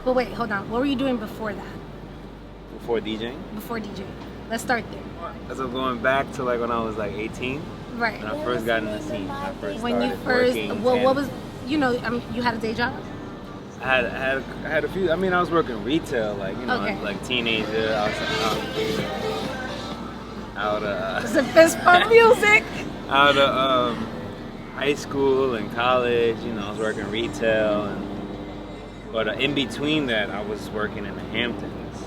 But wait, hold on. What were you doing before that? Before DJing? Before DJing. Let's start there. So going back to like when I was like 18. Right. When I first got in the scene. I first When you started first, working, well, what was, you know, you had a day job? I had a few. I mean, I was working retail, like you know, Okay. like teenager. I was out It's a fist pump music. out of high school and college. You know, I was working retail, but in between that, I was working in the Hamptons.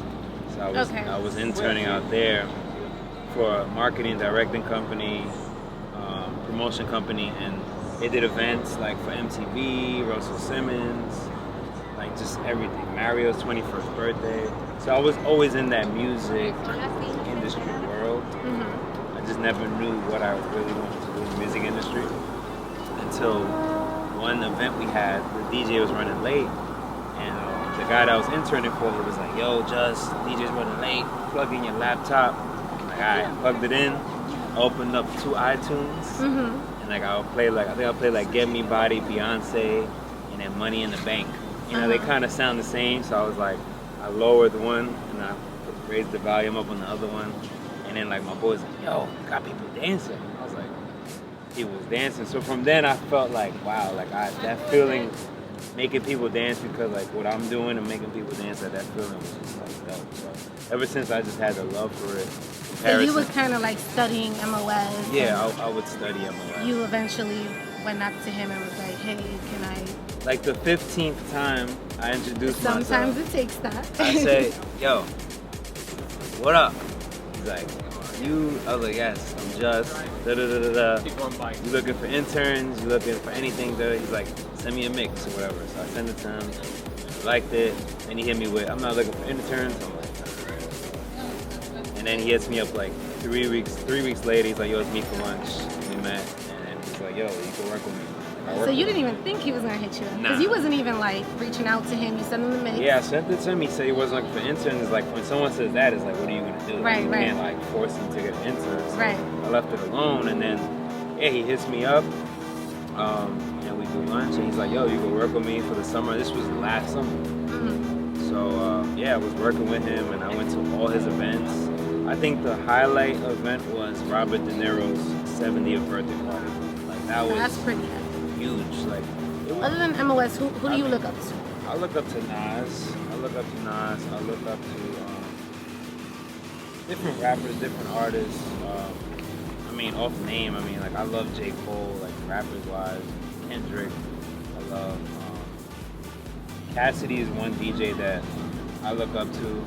So I was interning out there for a marketing directing company, promotion company, and they did events like for MTV, Russell Simmons, like just everything. Mario's 21st birthday. So I was always in that music industry world. Mm-hmm. I just never knew what I really wanted to do in the music industry until one event we had. The DJ was running late, and the guy that I was interning for, he was like, "Yo, Juss, DJ's running late. Plug in your laptop." I'm like, "Alright," plugged it in, opened up 2 iTunes, and like I think I'll play like "Get Me Body," Beyonce, and then "Money in the Bank." You know, they kind of sound the same, so I was like, I lowered one and I raised the volume up on the other one, and then like my boys like, "Yo, got people dancing." I was like, he was dancing. So from then I felt like, wow, like that feeling, making people dance because like what I'm doing and making people dance, that feeling was just like dope. So ever since I just had the love for it. So you was kind of like studying MOS. Yeah, I would study MOS. You eventually went up to him and was like, "Hey, can I?" Like the 15th time I introduced myself. Sometimes it takes that. I say, "Yo, what up?" He's like, "You?" I was like, "Yes, I'm Juss. Da da da da da. You looking for interns? You looking for anything?" He's like, "Send me a mix or whatever." So I sent it to him. He liked it, and he hit me with, "I'm not looking for interns." I'm like, and then he hits me up like 3 weeks later. He's like, "Yo, it's me for lunch." We met, and he's like, "Yo, you can work with me." So you didn't even think he was gonna hit you? Because you wasn't even like reaching out to him. You sent him the mix. Yeah, I sent it to him. He said he wasn't looking for interns. It's like when someone says that, it's like, what are you gonna do? Right, you right. can't like force him to get an intern. So Right. I left it alone, and then he hits me up, and we do lunch, and he's like, "Yo, you go work with me for the summer." This was last summer. Mm-hmm. So I was working with him, and I went to all his events. I think the highlight event was Robert De Niro's 70th birthday party. Like That's pretty heavy. Huge. Like, other than MOS, who do you look up to? I look up to Nas. I look up to different rappers, different artists. I mean, off name, like I love J. Cole, like rappers wise. Kendrick. I love Cassidy is one DJ that I look up to.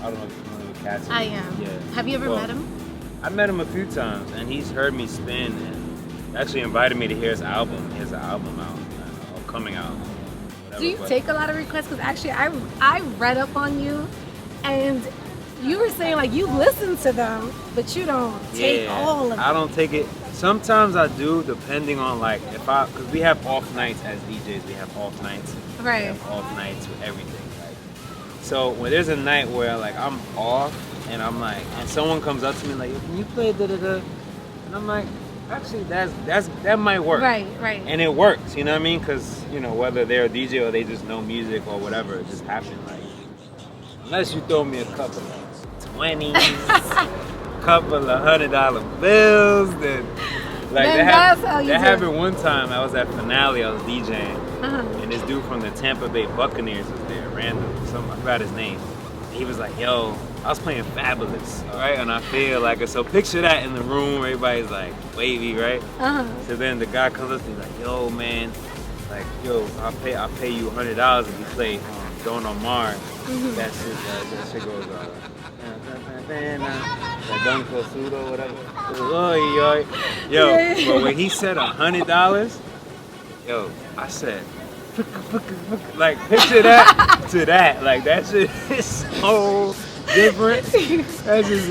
I don't know if you're familiar with Cassidy. I am. Yeah. Have you ever met him? I met him a few times, and he's heard me spin and actually invited me to hear his album. He has an album out, or coming out. Whatever, Do you take a lot of requests? Because actually, I read up on you, and you were saying like you listen to them, but you don't take all of them. I don't take it. Sometimes I do, depending on like because we have off nights as DJs. We have off nights. Right. We have off nights with everything. Like, so when there's a night where like I'm off and I'm like, and someone comes up to me like, "Can you play da da da?" And I'm like, actually, that might work. Right. And it works, you know what I mean? Because, you know, whether they're a DJ or they just know music or whatever, it just happened. Like, unless you throw me a couple of 20s, couple of $100 bills, then like then that that's happened one time. I was at Finale, I was DJing, and this dude from the Tampa Bay Buccaneers was there, random. I forgot his name. He was like, "Yo, I was playing Fabulous, all right?" And I feel like it. So picture that in the room, everybody's like wavy, right? So then the guy comes up to me like, "Yo, man, like, yo, I'll pay you $100 if you play Don Omar." That shit goes like Don Cosudo, whatever. Yo, but when he said $100, yo, I said, like, picture that to that. Like, that shit is so different. That's just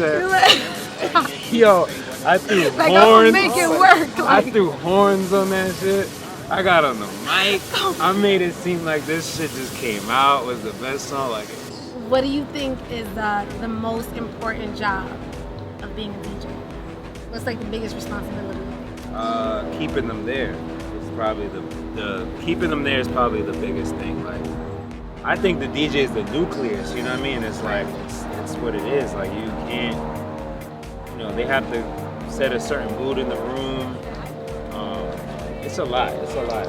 yo, I threw like, horns. make it work. I threw horns on that shit. I got on the mic. I made it seem like this shit just came out, was the best song. Like, what do you think is the most important job of being a DJ? What's like the biggest responsibility? Keeping them there is probably the keeping them there is probably the biggest thing. Like, I think the DJ is the nucleus, you know what I mean? It's like, it's what it is. Like, you can't, you know, they have to set a certain mood in the room. It's a lot.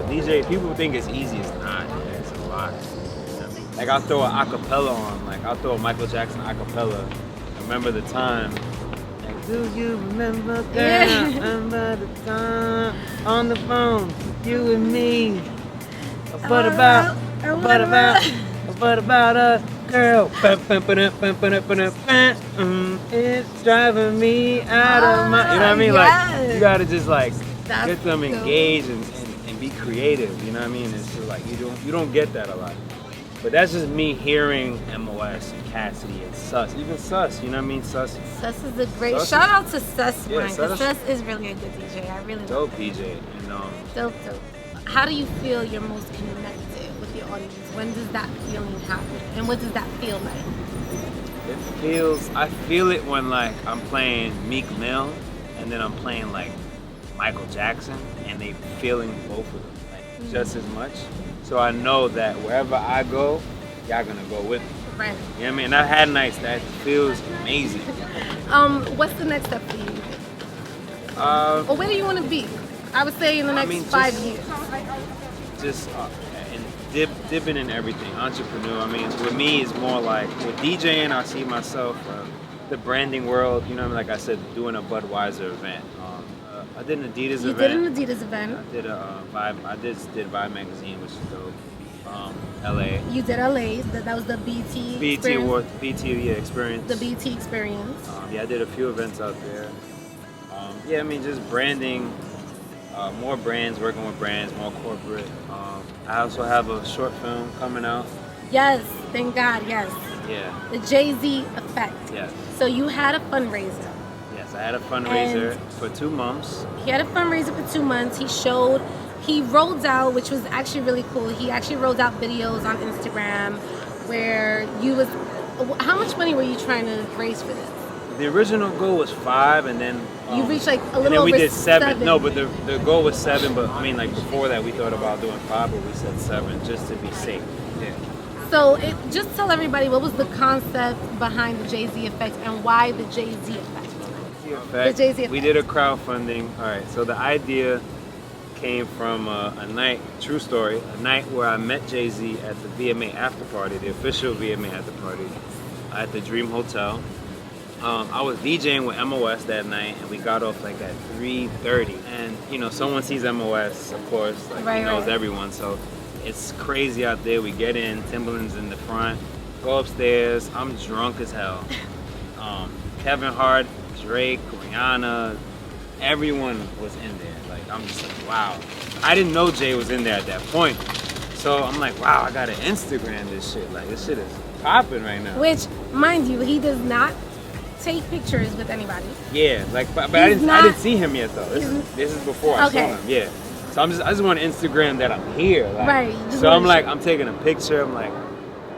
DJ, people think it's easy. It's not. Yeah, it's a lot. You know what I mean? Like, I'll throw an acapella on. Like, I'll throw a Michael Jackson acapella. Remember the time. Like, do you remember that? Remember the time on the phone, you and me. What about us, girl? It's driving me out of my. You know what I mean? Yes. Like, you gotta just like That's get them cool. engaged and be creative. You know what I mean? It's just like you don't get that a lot. But that's just me hearing MOS and Cassidy and Sus. Even Sus, you know what I mean? Sus is a great Sus shout out to Sus, Yeah, Brian, 'cause Sus- Sus is really a good DJ. I really dope love DJ. And Dope. How do you feel you're most connected with your audience? When does that feeling happen? And what does that feel like? I feel it when like I'm playing Meek Mill and then I'm playing like Michael Jackson and they feeling both of them like just as much. So I know that wherever I go, y'all gonna go with me. Right. You know what I mean? And I've had nights that feels amazing. What's the next step for you? Or where do you want to be? I would say in the next 5 years. Just and dipping in everything. Entrepreneur. I mean, with me, it's more like with DJing. I see myself the branding world. You know, like I said, doing a Budweiser event. I did an Adidas event. You did an Adidas event. I did a Vibe. I did Vibe magazine, which is dope. LA. You did LA. That was the BT. BT experience. Award. BT experience. The BT experience. Yeah, I did a few events out there. Yeah, I mean, just branding. More brands, working with brands, more corporate. I also have a short film coming out. Yes, thank God, yes. Yeah. The Jay-Z effect. Yes. So you had a fundraiser. Yes, I had a fundraiser for 2 months. He had a fundraiser for 2 months. He rolled out, which was actually really cool. He actually rolled out videos on Instagram where how much money were you trying to raise for this? The original goal was 5, and then You reached like a little and then we over did 7. 7. No, but the goal was 7. But I mean, like before that, we thought about doing 5, but we said 7 just to be safe. Yeah. So just tell everybody what was the concept behind the Jay-Z effect and why the Jay-Z effect? The Jay-Z effect. We did a crowdfunding. All right, so the idea came from a night, true story, a night where I met Jay-Z at the VMA after party, the official VMA after party at the Dream Hotel. I was DJing with MOS that night, and we got off like at 3:30. And you know, someone sees MOS, of course, like he knows everyone. So it's crazy out there. We get in, Timberland's in the front, go upstairs. I'm drunk as hell. Kevin Hart, Drake, Rihanna, everyone was in there. Like I'm just like, wow. I didn't know Jay was in there at that point. So I'm like, wow, I gotta Instagram this shit. Like this shit is popping right now. Which, mind you, he does not take pictures with anybody. Yeah, like, but I didn't see him yet though. This is before I saw him. Yeah. So I just want to Instagram that I'm here. Like, right. So I'm like, I'm taking a picture. I'm like,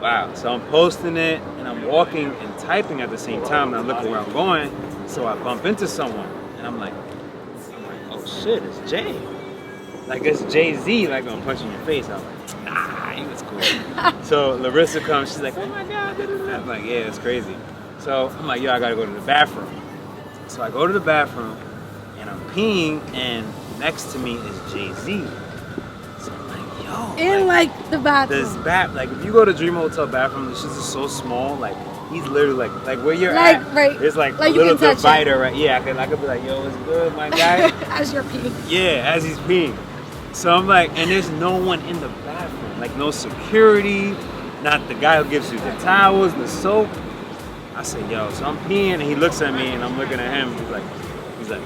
wow. So I'm posting it, and I'm walking and typing at the same time, and I'm looking where I'm going. So I bump into someone, and I'm like, oh shit, it's Jay. Like it's Jay-Z. Like I'm punching your face. I'm like, nah, he was cool. So Larissa comes. She's like, oh my god. I'm like, yeah, it's crazy. So I'm like, yo, I gotta go to the bathroom. So I go to the bathroom, and I'm peeing, and next to me is Jay-Z. So I'm like, yo. In like the bathroom. This like if you go to Dream Hotel bathroom, this shit is so small. Like he's literally like where you're at. Right. It's like you a little can touch divider, it. right? Yeah, I could be like, yo, what's good, my guy? As you're peeing. Yeah, as he's peeing. So I'm like, and there's no one in the bathroom. Like no security, not the guy who gives you the towels, the soap. I said, yo, so I'm peeing, and he looks at me, and I'm looking at him. He's like,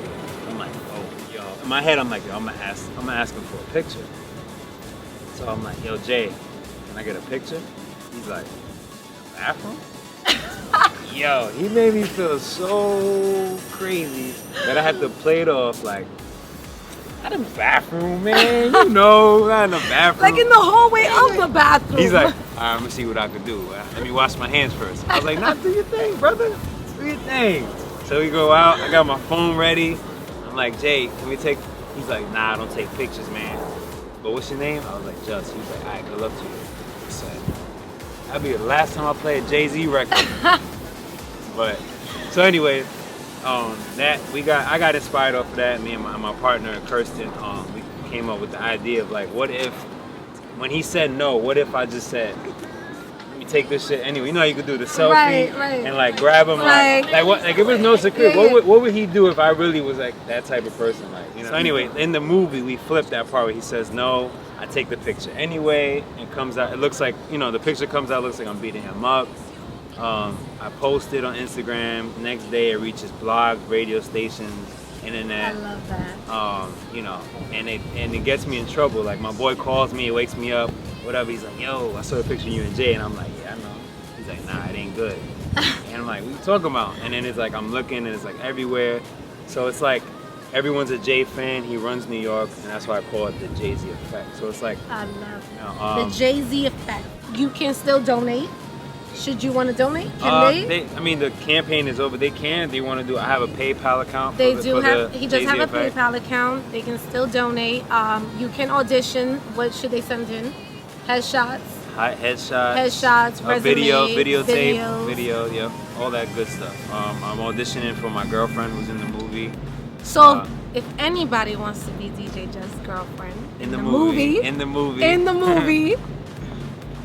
I'm like, oh, yo. In my head, I'm like, yo, I'm gonna ask him for a picture. So I'm like, yo, Jay, can I get a picture? He's like, bathroom? Yo, he made me feel so crazy that I had to play it off like, not in the bathroom, man. You know, not in the bathroom. Like in the hallway of the bathroom. He's like, all right, I'm gonna see what I can do. Let me wash my hands first. I was like, nah, do your thing, brother. Do your thing. So we go out. I got my phone ready. I'm like, Jay, can we take? He's like, nah, I don't take pictures, man. But what's your name? I was like, Juss. He was like, all right, good luck to you. I said, That'd be the last time I play a Jay-Z record. But so anyway, I got inspired off of that. Me and my partner Kirsten, we came up with the idea of like, what if when he said no, what if I just said, let me take this shit anyway. You know how you could do the selfie and like grab him like what, like it was no secret. What would he do if I really was like that type of person, like, you know? So anyway, in the movie we flipped that part where he says no, I take the picture anyway, and comes out, it looks like, you know, the picture comes out, looks like I'm beating him up. I posted on Instagram. Next day, it reaches blogs, radio stations, internet. I love that. You know, and it gets me in trouble. Like my boy calls me, wakes me up, whatever. He's like, "Yo, I saw a picture of you and Jay," and I'm like, "Yeah, I know." He's like, "Nah, it ain't good." And I'm like, "What you talking about?" And then it's like I'm looking, and it's like everywhere. So it's like everyone's a Jay fan. He runs New York, and that's why I call it the Jay-Z effect. So it's like, I love it. The Jay-Z effect. You can still donate. Should you want to donate? Can they? I mean, the campaign is over. They can. They want to do. I have a PayPal account. He does have a PayPal account. They can still donate. You can audition. What should they send in? Headshots. Headshots. Resume. Video. Yeah, all that good stuff. I'm auditioning for my girlfriend who's in the movie. So if anybody wants to be DJ Juss' girlfriend in the movie.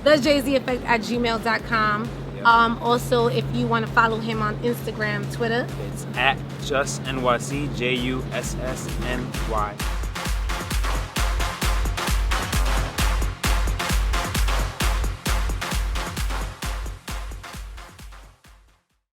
The Jay-Z Effect at gmail.com. Yep. Also, if you want to follow him on Instagram, Twitter, it's at JussNYC, JUSSNY.